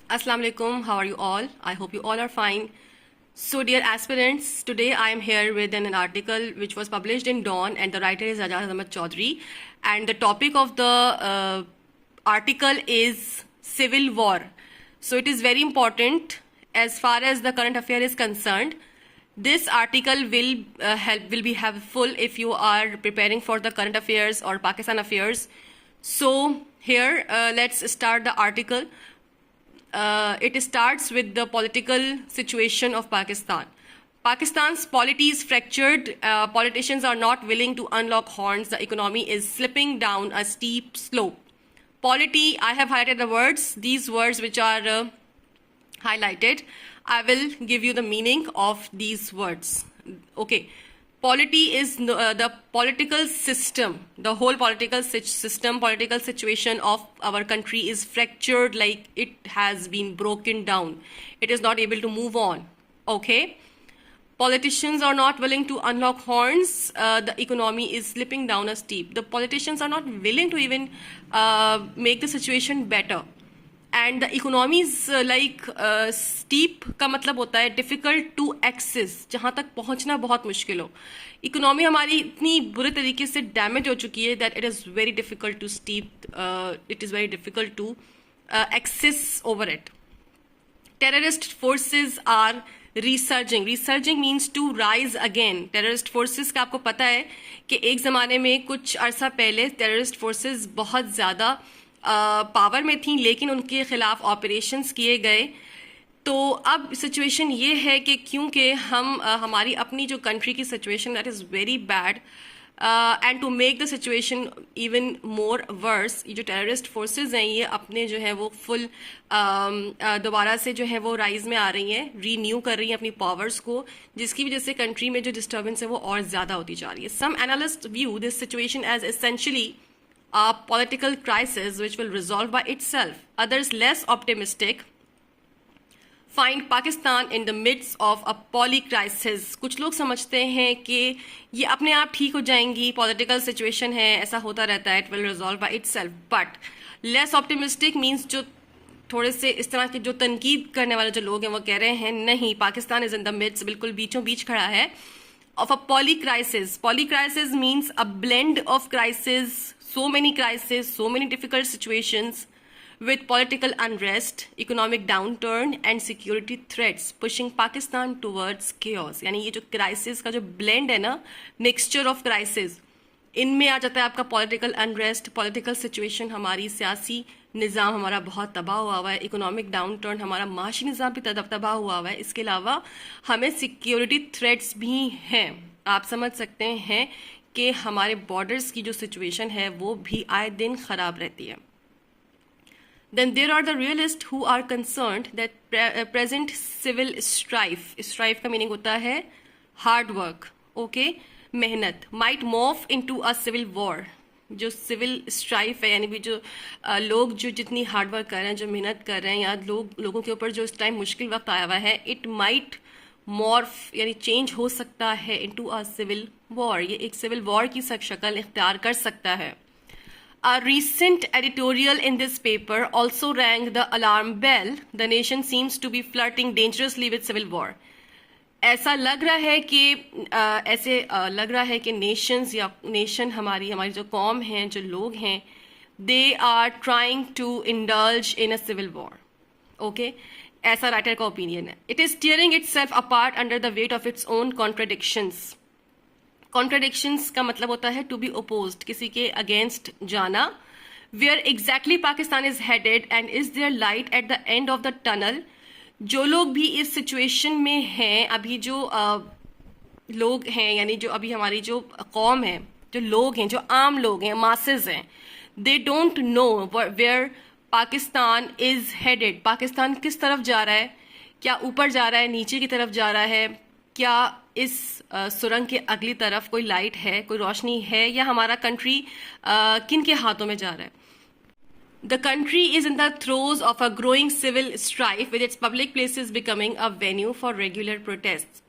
Assalamu alaikum. How are you all? I hope you all are fine. So, dear aspirants, today I am here with an article which was published in Dawn, and the writer is Ajaz Ahmed Chaudhary. And the topic of the article is civil war. So, it is very important as far as the current affair is concerned. This article will be helpful if you are preparing for the current affairs or Pakistan affairs. So here let's start the article. It starts with the political situation of Pakistan. Pakistan's polity is fractured. Politicians are not willing to unlock horns. The economy is slipping down a steep slope. Polity, I have highlighted the words. These words which are highlighted, I will give you the meaning of these words. Okay. Polity is the political system, the whole political system, political situation of our country is fractured, like it has been broken down. It is not able to move on. Okay. Politicians are not willing to unlock horns. The economy is slipping down a steep. The politicians are not willing to even make the situation better. And the economy is steep का मतलब होता है difficult to access, जहाँ तक पहुँचना बहुत मुश्किल हो. इकोनॉमी हमारी इतनी बुरे तरीके से डैमेज हो चुकी है that it is very difficult to it is very difficult to access over it. Terrorist forces are resurging. Resurging means to rise again. Terrorist forces का आपको पता है कि एक ज़माने में कुछ अरसा पहले terrorist forces बहुत ज़्यादा पावर में थी, लेकिन उनके खिलाफ ऑपरेशंस किए गए. तो अब सिचुएशन ये है कि क्योंकि हमारी अपनी जो कंट्री की situation that is very bad, and to make the situation even more worse, ये जो टेररिस्ट फोर्सेस हैं ये अपने जो है वो फुल दोबारा से जो है वो राइज में आ रही हैं, रीन्यू कर रही हैं अपनी पावर्स को, जिसकी वजह से कंट्री में जो डिस्टर्बेंस है वो और ज़्यादा होती जा रही है. Some analyst view this situation as essentially a political crisis which will resolve by itself. Others, less optimistic, find Pakistan in the midst of a poly crisis. कुछ लोग समझते हैं कि ये अपने आप ठीक हो जाएंगी, political situation है, ऐसा होता रहता है, it will resolve by itself. But less optimistic means जो थोड़े से इस तरह के जो तनकीद करने वाले जो लोग हैं वो कह रहे हैं नहीं, Pakistan is in the midst, बिल्कुल बीचों बीच खड़ा है, of a poly crisis. Poly crisis means a blend of crisis, so many crises, so many difficult situations with political unrest, economic downturn and security threats pushing Pakistan towards chaos. यानी ये जो crisis का जो blend है ना, mixture of crisis, इनमें आ जाता है आपका political unrest, political situation, हमारी सियासी निज़ाम हमारा बहुत तबाह हुआ है, इकोनॉमिक डाउन टर्न, हमारा माशी निज़ाम भी तबाह हुआ है. इसके अलावा हमें सिक्योरिटी थ्रेट्स भी हैं. आप समझ सकते हैं कि हमारे बॉर्डर्स की जो सिचुएशन है वो भी आए दिन ख़राब रहती है. Then there are the realists who are concerned that present civil strife का मीनिंग होता है हार्ड वर्क, ओके, मेहनत, might morph into a civil war. जो सिविल स्ट्राइफ है यानी भी जो लोग जो जितनी हार्ड वर्क कर रहे हैं, जो मेहनत कर रहे हैं, या लोगों के ऊपर जो इस टाइम मुश्किल वक्त आया हुआ है, इट माइट मॉर्फ यानी चेंज हो सकता है इनटू अ सिविल वॉर. ये एक सिविल वॉर की शक्ल इख्तियार कर सकता है. A recent editorial in this paper also rang the alarm bell. The nation seems to be flirting dangerously with civil war. ऐसा लग रहा है कि नेशंस या नेशन हमारी जो कौम हैं, जो लोग हैं, they are trying to indulge in a civil war. Okay, ऐसा राइटर का ओपिनियन है. It is tearing itself apart under the weight of its own contradictions. Contradictions का मतलब होता है टू बी ओपोज्ड, किसी के अगेंस्ट जाना. Where exactly Pakistan is headed and is there light at the end of the tunnel. जो लोग भी इस सिचुएशन में हैं, अभी जो लोग हैं यानी जो अभी हमारी जो कौम है, जो लोग हैं, जो आम लोग हैं, मासेस हैं, they don't know where Pakistan is headed. Pakistan किस तरफ जा रहा है, क्या ऊपर जा रहा है, नीचे की तरफ जा रहा है, क्या इस सुरंग के अगली तरफ कोई लाइट है, कोई रोशनी है, या हमारा कंट्री किन के हाथों में जा रहा है. The country is in the throes of a growing civil strife with its public places becoming a venue for regular protests.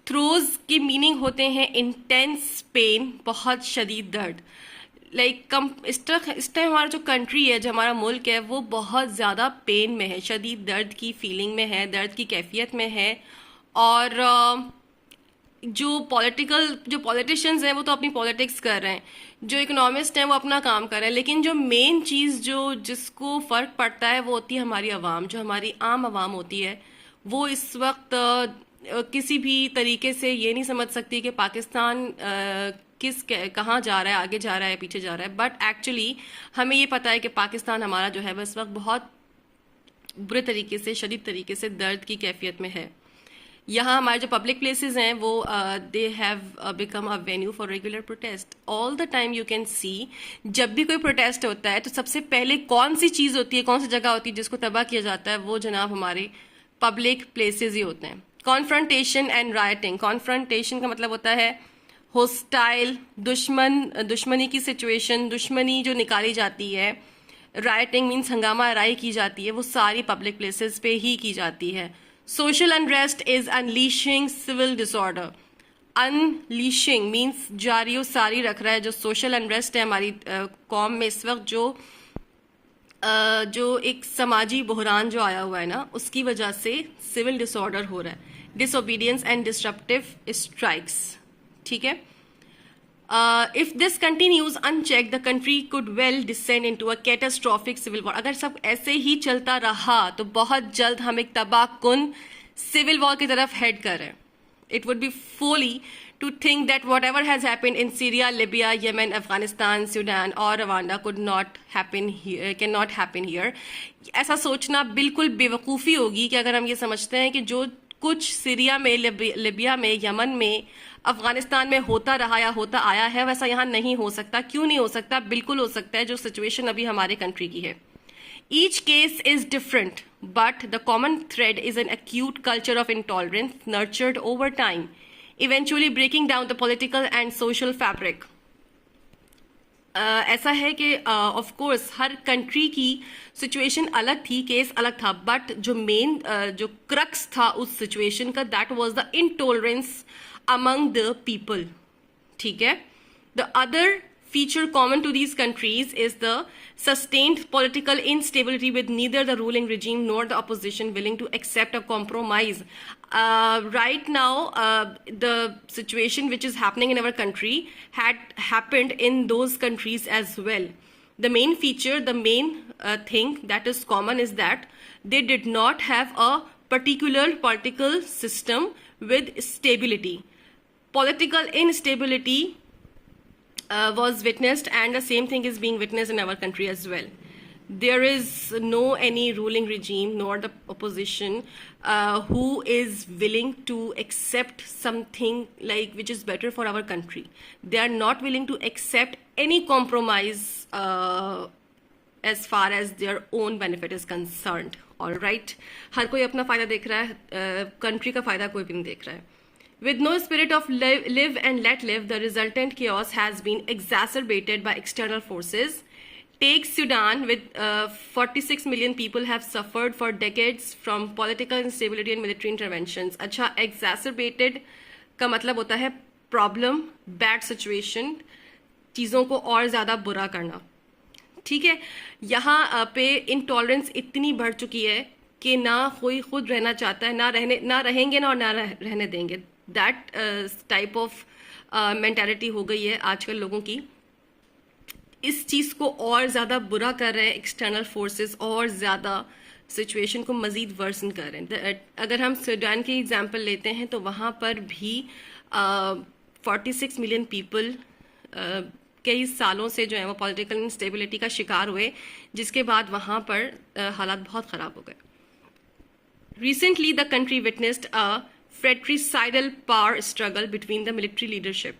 Throes की मीनिंग होते हैं intense pain, बहुत शदीद दर्द. इस टाइम हमारा जो कंट्री है, जो हमारा मुल्क है, वो बहुत ज़्यादा पेन में है, शदीद दर्द की फीलिंग में है, दर्द की कैफियत में है। और जो पॉलिटिशियंस हैं वो तो अपनी पॉलिटिक्स कर रहे हैं, जो इकोनॉमिस्ट हैं वो अपना काम कर रहे हैं, लेकिन जो मेन चीज़ जिसको फ़र्क पड़ता है वो होती है हमारी आवाम, जो हमारी आम आवाम होती है। वो इस वक्त किसी भी तरीके से ये नहीं समझ सकती कि पाकिस्तान कहाँ जा रहा है, आगे जा रहा है, पीछे जा रहा है। बट एक्चुअली हमें ये पता है कि पाकिस्तान हमारा जो है वो इस वक्त बहुत बुरे तरीके से, शदीद तरीके से दर्द की कैफियत में है। यहाँ हमारे जो पब्लिक प्लेसेस हैं वो they have become a venue for regular protest all the time. You can see जब भी कोई प्रोटेस्ट होता है तो सबसे पहले कौन सी चीज़ होती है, कौन सी जगह होती है जिसको तबाह किया जाता है, वो जनाब हमारे पब्लिक प्लेसेस ही होते हैं। Confrontation and writing. कॉन्फ्रंटेशन का मतलब होता है होस्टाइल, दुश्मनी की सिचुएशन, दुश्मनी जो निकाली जाती है। राइटिंग मीन्स हंगामा आराई की जाती है, वो सारी पब्लिक प्लेसेस पे ही की जाती है। Social unrest is unleashing civil disorder. Unleashing means जारी और सारी रख रहा है। जो सोशल अनरेस्ट है हमारी कौम में इस वक्त, जो एक समाजी बहरान जो आया हुआ है ना, उसकी वजह से सिविल डिसऑर्डर हो रहा है। डिसोबीडियंस एंड डिस्ट्रप्टिव स्ट्राइक्स, ठीक है। If this continues unchecked, the country could well descend into a catastrophic civil war. अगर सब ऐसे ही चलता रहा तो बहुत जल्द हम एक तबाहकुन सिविल वॉर की तरफ हेड कर रहे हैं। It would be folly to think that whatever has happened in Syria, Libya, Yemen, Afghanistan, Sudan or Rwanda cannot happen here. ऐसा सोचना बिल्कुल बेवकूफ़ी होगी कि अगर हम ये समझते हैं कि जो कुछ सीरिया में, लिबिया में, यमन में, अफगानिस्तान में होता रहा या होता आया है, वैसा यहाँ नहीं हो सकता। क्यों नहीं हो सकता? बिल्कुल हो सकता है, जो सिचुएशन अभी हमारे कंट्री की है। Each case is different but the common thread is an acute culture of intolerance nurtured over time, eventually breaking down the political and social fabric. ऐसा है कि ऑफ कोर्स हर कंट्री की सिचुएशन अलग थी, केस अलग था, बट जो मेन जो क्रक्स था उस सिचुएशन का, that was the intolerance among the people, ठीक है। The other feature common to these countries is the sustained political instability with neither the ruling regime nor the opposition willing to accept a compromise. Right now, the situation which is happening in our country had happened in those countries as well. The main feature, the main thing that is common is that they did not have a particular political system with stability. Political instability was witnessed, and the same thing is being witnessed in our country as well. There is no any ruling regime nor the opposition who is willing to accept something like which is better for our country. They are not willing to accept any compromise as far as their own benefit is concerned. All right, हर कोई अपना फायदा देख रहा है, country का फायदा कोई भी नहीं देख रहा है। With no spirit of live and let live, the resultant chaos has been exacerbated by external forces. Take Sudan, with 46 million people have suffered for decades from political instability and military interventions. अच्छा, exacerbated का मतलब होता है problem, bad situation, चीज़ों को और ज़्यादा बुरा करना, ठीक है। यहाँ पे इंटॉलरेंस इतनी बढ़ चुकी है कि ना कोई खुद रहना चाहता है, ना रहेंगे ना और ना रहने देंगे। दैट टाइप ऑफ मेंटालिटी हो गई है आजकल लोगों की। इस चीज़ को और ज़्यादा बुरा कर रहे हैं एक्सटर्नल फोर्सेस, और ज़्यादा सिचुएशन को मज़ीद वर्सन कर रहे हैं। अगर हम सूडान की एग्जांपल लेते हैं तो वहाँ पर भी 46 मिलियन पीपल कई सालों से जो है वो पॉलिटिकल इंस्टेबिलिटी का शिकार हुए, जिसके बाद वहाँ पर हालात बहुत ख़राब हो गए। Recently, the country witnessed a fratricidal power struggle between the military leadership.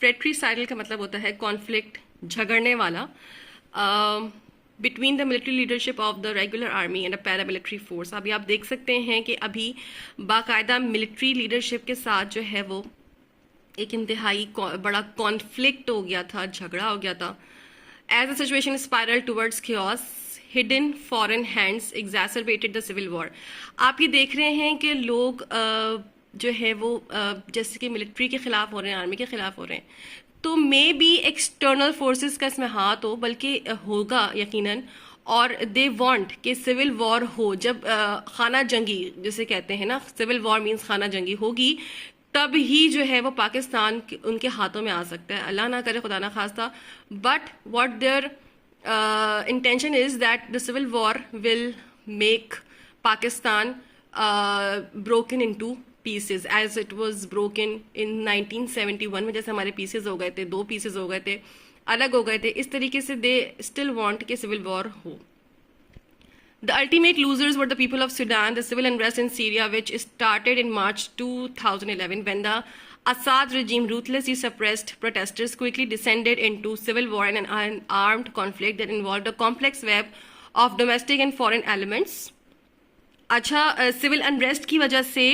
Fratricidal का मतलब होता है कॉन्फ्लिक्ट, झगड़ने वाला, between the military leadership of the regular army and a paramilitary force. अभी आप देख सकते हैं कि अभी बाकायदा मिलिट्री लीडरशिप के साथ जो है वो एक इंतहाई बड़ा कॉन्फ्लिक्ट हो गया था, झगड़ा हो गया था। As the situation spiraled towards chaos, hidden foreign hands exacerbated the civil war. आप ये देख रहे हैं कि लोग जो है वो जैसे कि मिलिट्री के खिलाफ हो रहे हैं, आर्मी के खिलाफ हो रहे हैं, तो मे बी एक्सटर्नल फोर्सेस का इसमें हाथ हो, बल्कि होगा यकीनन, और दे वांट कि सिविल वॉर हो। जब खाना जंगी जिसे कहते हैं ना, सिविल वॉर मींस खाना जंगी होगी, तब ही जो है वो पाकिस्तान उनके हाथों में आ सकता है। अल्लाह ना करे, खुदा ना खास्ता, but what their intention is that the civil war will make Pakistan broken into pieces as it was broken in 1971 में। जैसे हमारे pieces हो गए थे, 2 pieces हो गए थे, अलग हो गए थे, इस तरीके से they still want कि civil war हो। The ultimate losers were the people of Sudan. The civil unrest in Syria, which started in March 2011 when the Assad regime ruthlessly suppressed protesters, quickly descended into civil war and an armed conflict that involved a complex web of domestic and foreign elements. अच्छा, civil unrest की वजह से,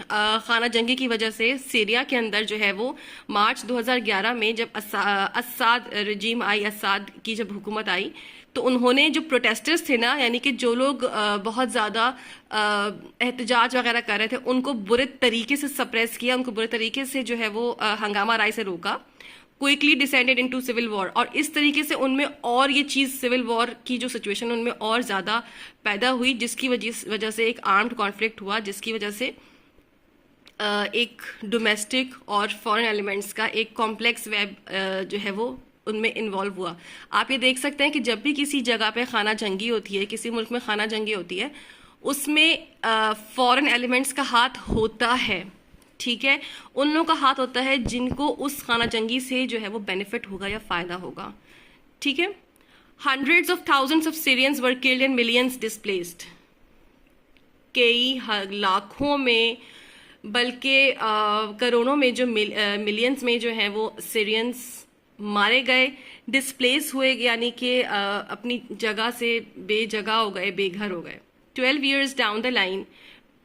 खाना जंगी की वजह से Syria के अंदर जो है वो मार्च 2011 में जब असाद रजीम आई, असाद की जब हुकूमत आई, तो उन्होंने जो प्रोटेस्टर्स थे ना, यानी कि जो लोग बहुत ज़्यादा एहतजाज वगैरह कर रहे थे, उनको बुरे तरीके से सप्रेस किया, उनको बुरे तरीके से जो है वो हंगामा राय से रोका। Quickly descended into civil war, और इस तरीके से उनमें और ये चीज़ सिविल वॉर की जो सिचुएशन उनमें और ज़्यादा पैदा हुई, जिसकी वजह से एक आर्म्ड कॉन्फ्लिक्ट हुआ, जिसकी वजह से एक डोमेस्टिक और फॉरेन एलिमेंट्स का एक कॉम्प्लेक्स वेब जो है वो उनमें इन्वॉल्व हुआ। आप ये देख सकते हैं कि जब भी किसी जगह पे खाना जंगी होती है, किसी मुल्क में खाना जंगी होती है, उसमें फॉरेन एलिमेंट्स का हाथ होता है, ठीक है, उन लोगों का हाथ होता है जिनको उस खाना जंगी से जो है वो बेनिफिट होगा या फ़ायदा होगा, ठीक है। Hundreds of thousands of Syrians were killed and millions displaced, कई लाखों में बल्कि करोड़ों में जो मिलियंस में जो है वो सीरियंस मारे गए, डिस्प्लेस हुए, यानी कि अपनी जगह से बेजगह हो गए, बेघर हो गए। 12 years down the line,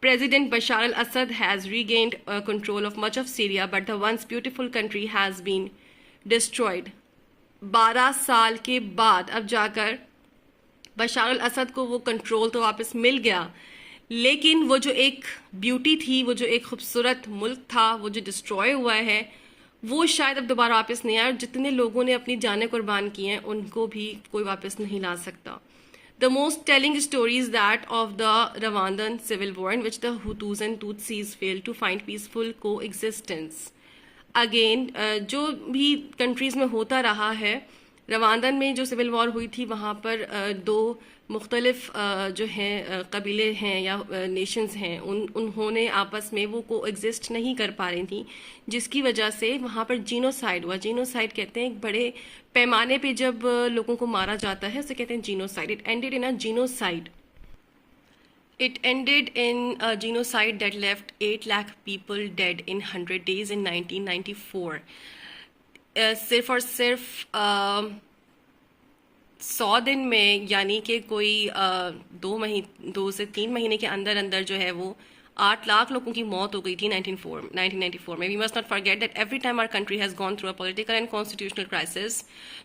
President Bashar al-Assad has regained control of much of Syria, but the once beautiful country has been destroyed. 12 साल के बाद अब जाकर बशार अल असद को वो कंट्रोल तो वापस मिल गया, लेकिन वो जो एक ब्यूटी थी, वो जो एक खूबसूरत मुल्क था, वो जो डिस्ट्रॉय हुआ है, वो शायद अब दोबारा वापस नहीं आया। और जितने लोगों ने अपनी जानें कुर्बान की हैं, उनको भी कोई वापस नहीं ला सकता। The most telling story is that of the Rwandan civil war in which the Hutus and Tutsis failed to find peaceful coexistence. Again, जो भी कंट्रीज़ में होता रहा है, रवांदन में जो सिविल वॉर हुई थी, वहाँ पर दो मुख्तलिफ जो हैं कबीले हैं या नेशंस हैं, उन्होंने आपस में वो को एग्जिस्ट नहीं कर पा रही थी, जिसकी वजह से वहाँ पर जीनोसाइड हुआ। जीनोसाइड कहते हैं एक बड़े पैमाने पे जब लोगों को मारा जाता है, उसे कहते हैं genocide. It ended in a genocide. It ended in a genocide that left 8 lakh people dead in 100 days in 1994. सिर्फ और सिर्फ 100 दिन में, यानी कि कोई 2 से 3 महीने के अंदर अंदर जो है वो 8 लाख लोगों की मौत हो गई थी 1994 में। We must not forget that every time our country has gone through a political and constitutional crisis,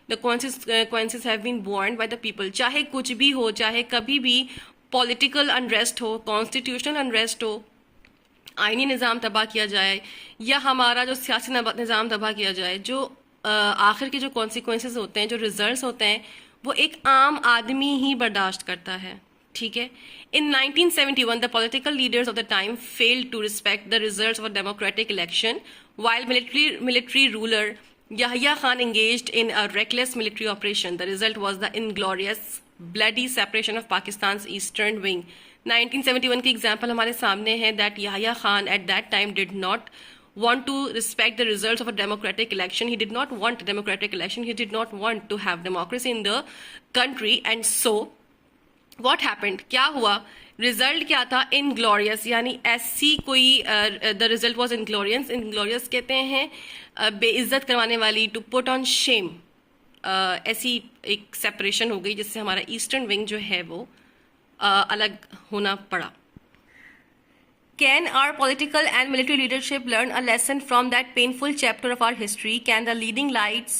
the consequences have been borne by the people. चाहे कुछ भी हो, चाहे कभी भी पॉलिटिकल अनरेस्ट हो, कॉन्स्टिट्यूशनल अनरेस्ट हो, आइनी निज़ाम तबाह किया जाए, या हमारा जो सियासी निज़ाम तबाह किया जाए, जो आखिर के जो कॉन्सिक्वेंसेस होते हैं, जो रिजल्ट्स होते हैं, वो एक आम आदमी ही बर्दाश्त करता है, ठीक है। In 1971 the political leaders of the time failed to respect the results of a democratic election while military ruler Yahya Khan engaged in a reckless military operation. The result was the inglorious bloody separation of Pakistan's eastern wing. 1971 की example हमारे सामने है that Yahya Khan at that time did not want to respect the results of a democratic election. He did not want a democratic election. He did not want to have democracy in the country. And so, what happened? क्या हुआ? Result क्या था? Inglorious, यानी ऐसी कोई the result was inglorious. Inglorious कहते हैं बेइज्जत करवाने वाली, टू पुट ऑन शेम। ऐसी एक सेपरेशन हो गई जिससे हमारा ईस्टर्न विंग जो है वो अलग होना पड़ा। Can our political and military leadership learn a lesson from that painful chapter of our history? Can the leading lights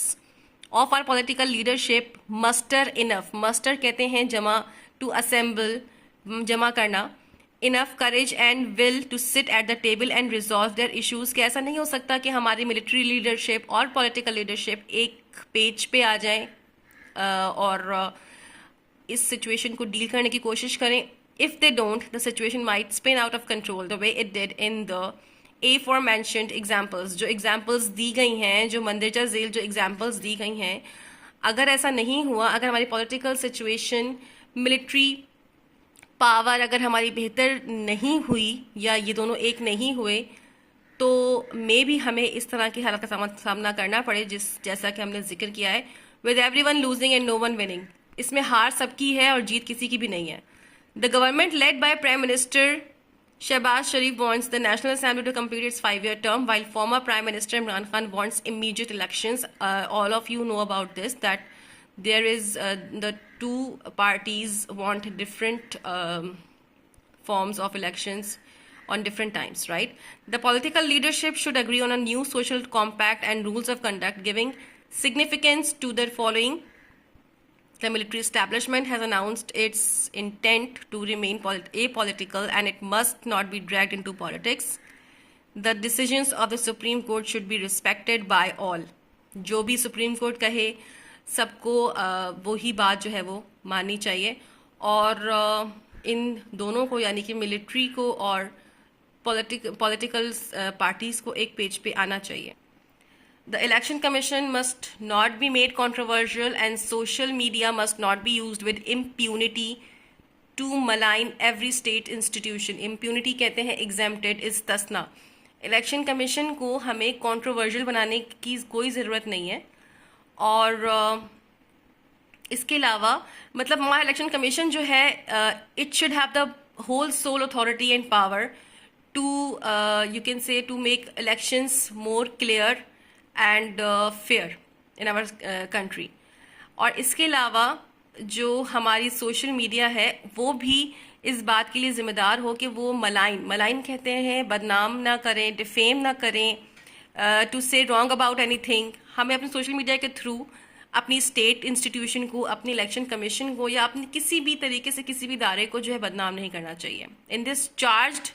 of our political leadership muster enough? Muster कहते हैं जमा, to assemble, जमा करना, enough courage and will to sit at the table and resolve their issues. कि ऐसा नहीं हो सकता कि हमारी military leadership और political leadership एक पेज पे आ जाएं और इस situation को deal करने की कोशिश करें. If they don't, the situation might spin out of control the way it did in the aforementioned examples. जो examples दी गई हैं, जो मंदेजा झील जो examples दी गई हैं, अगर ऐसा नहीं हुआ, अगर हमारी political situation, military पावर अगर हमारी बेहतर नहीं हुई या ये दोनों एक नहीं हुए, तो मे भी हमें इस तरह की हालत का सामना करना पड़े जैसा कि हमने जिक्र किया है, with everyone losing and no one winning. इसमें हार सबकी है और जीत किसी की भी नहीं है. The government led by prime minister Shehbaz Sharif wants the National Assembly to complete its 5-year term, while former Prime Minister Imran Khan wants immediate elections. All of you know about this, that there is the two parties want different forms of elections on different times, right? The political leadership should agree on a new social compact and rules of conduct, giving significance to the following. The military establishment has announced its intent to remain apolitical and it must not be dragged into politics. The decisions of the Supreme Court should be respected by all. जो भी Supreme Court कहे सबको वो ही बात जो है वो माननी चाहिए और इन दोनों को यानी कि मिलिट्री को और पॉलिटिकल पार्टीज को एक पेज पे आना चाहिए. The Election Commission must not be made controversial and social media must not be used with impunity to malign every state institution. Impunity कहते हैं exempted is तस्ना. Election Commission को हमें controversial बनाने की कोई ज़रूरत नहीं है और इसके अलावा मतलब हमारा इलेक्शन कमीशन जो है it should have the whole sole authority and power to you can say to make elections more clear and fair in our country. और इसके अलावा जो हमारी सोशल मीडिया है वो भी इस बात के लिए ज़िम्मेदार हो कि वो मलाइन कहते हैं बदनाम ना करें, डिफेम ना करें, टू से रॉन्ग अबाउट एनीथिंग. हमें अपने सोशल मीडिया के थ्रू अपनी स्टेट इंस्टीट्यूशन को, अपनी इलेक्शन कमीशन को या अपनी किसी भी तरीके से किसी भी इदारे को जो है बदनाम नहीं करना चाहिए. In this charged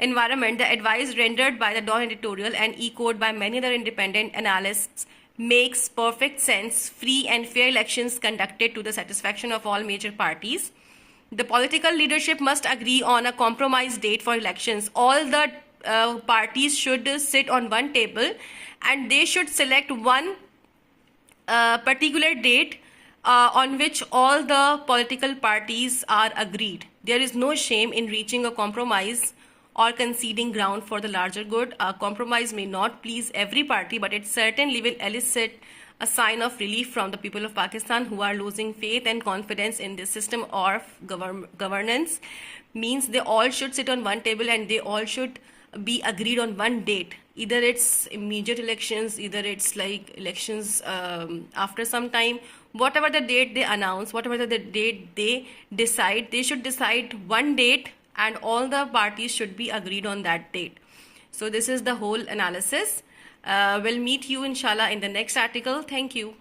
environment, the advice rendered by the Dawn editorial and echoed by many other independent analysts makes perfect sense. Free and fair elections conducted to the satisfaction of all major parties. The political leadership must agree on a compromise date for elections. All the parties should sit on one table and they should select one particular date on which all the political parties are agreed. There is no shame in reaching a compromise or conceding ground for the larger good. A compromise may not please every party, but it certainly will elicit a sign of relief from the people of Pakistan who are losing faith and confidence in the system of governance. Means they all should sit on one table and they all should be agreed on one date. Either it's immediate elections, either it's like elections after some time. Whatever the date they announce, whatever the date they decide, they should decide one date and all the parties should be agreed on that date. So this is the whole analysis. We'll meet you inshallah in the next article. Thank you.